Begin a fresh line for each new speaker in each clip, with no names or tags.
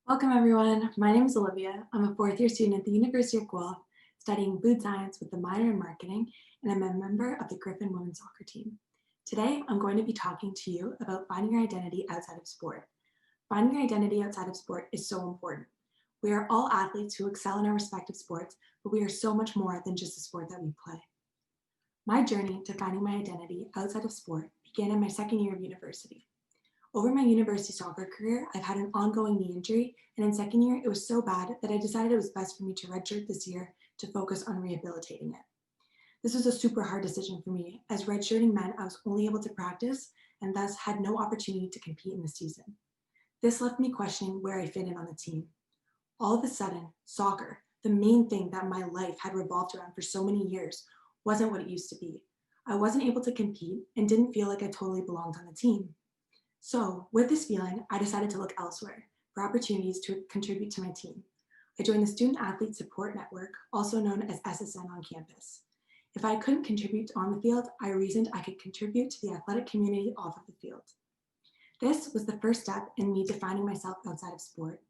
Welcome everyone. My name is Olivia. I'm a fourth year student at the University of Guelph studying food science with a minor in marketing, and I'm a member of the Griffin women's soccer team. Today, I'm going to be talking to you about finding your identity outside of sport. Finding your identity outside of sport is so important. We are all athletes who excel in our respective sports, but we are so much more than just the sport that we play. My journey to finding my identity outside of sport began in my second year of university. Over my university soccer career, I've had an ongoing knee injury, and in second year, it was so bad that I decided it was best for me to redshirt this year to focus on rehabilitating it. This was a super hard decision for me, as redshirting meant I was only able to practice and thus had no opportunity to compete in the season. This left me questioning where I fit in on the team. All of a sudden, soccer, the main thing that my life had revolved around for so many years, wasn't what it used to be. I wasn't able to compete and didn't feel like I totally belonged on the team. So with this feeling, I decided to look elsewhere for opportunities to contribute to my team. I joined the Student Athlete Support Network, also known as SSN on campus. If I couldn't contribute on the field, I reasoned I could contribute to the athletic community off of the field. This was the first step in me defining myself outside of sport.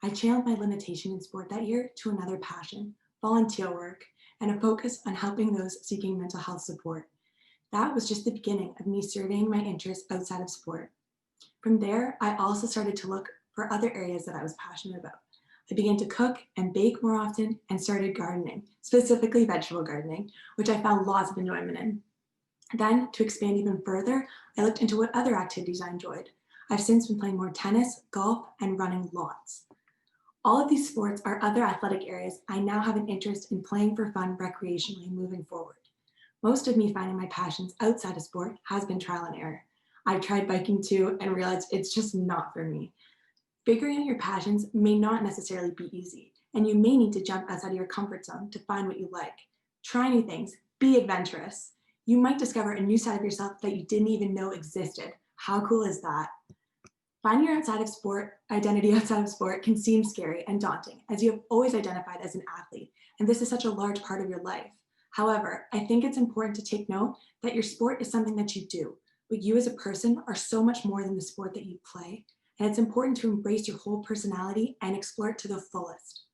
I channeled my limitation in sport that year to another passion, volunteer work, and a focus on helping those seeking mental health support. That was just the beginning of me surveying my interests outside of sport. From there, I also started to look for other areas that I was passionate about. I began to cook and bake more often and started gardening, specifically vegetable gardening, which I found lots of enjoyment in. Then, to expand even further, I looked into what other activities I enjoyed. I've since been playing more tennis, golf, and running lots. All of these sports are other athletic areas I now have an interest in playing for fun recreationally moving forward. Most of me finding my passions outside of sport has been trial and error. I've tried biking too and realized it's just not for me. Figuring out your passions may not necessarily be easy, and you may need to jump outside of your comfort zone to find what you like. Try new things, be adventurous. You might discover a new side of yourself that you didn't even know existed. How cool is that? Finding your identity outside of sport can seem scary and daunting, as you have always identified as an athlete, and this is such a large part of your life. However, I think it's important to take note that your sport is something that you do, but you as a person are so much more than the sport that you play, and it's important to embrace your whole personality and explore it to the fullest.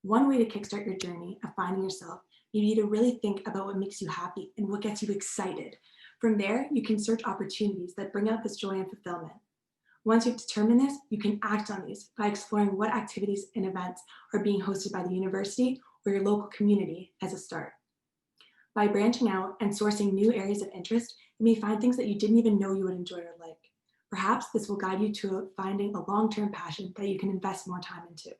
One way to kickstart your journey of finding yourself may be to really think about what makes you happy and what gets you excited. From there, you can search opportunities that bring out this joy and fulfillment. Once you've determined this, you can act on these by exploring what activities and events are being hosted by the university or your local community as a start. By branching out and sourcing new areas of interest, you may find things that you didn't even know you would enjoy or like. Perhaps this will guide you to finding a long-term passion that you can invest more time into.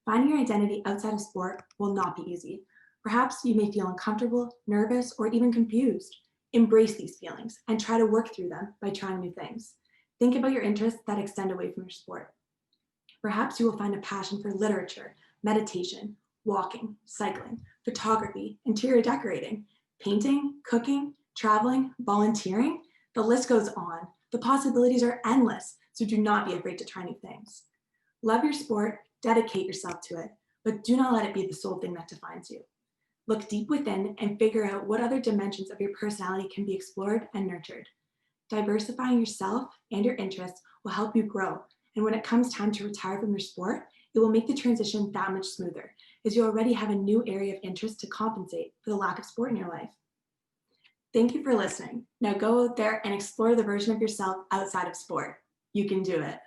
Finding your identity outside of sport will not be easy. Perhaps you may feel uncomfortable, nervous, or even confused. Embrace these feelings and try to work through them by trying new things. Think about your interests that extend away from your sport. Perhaps you will find a passion for literature, meditation, walking, cycling, photography, interior decorating, painting, cooking, traveling, volunteering. The list goes on. The possibilities are endless, so do not be afraid to try new things. Love your sport, dedicate yourself to it, but do not let it be the sole thing that defines you. Look deep within and figure out what other dimensions of your personality can be explored and nurtured. Diversifying yourself and your interests will help you grow, and when it comes time to retire from your sport, it will make the transition that much smoother, as you already have a new area of interest to compensate for the lack of sport in your life. Thank you for listening. Now go out there and explore the version of yourself outside of sport. You can do it.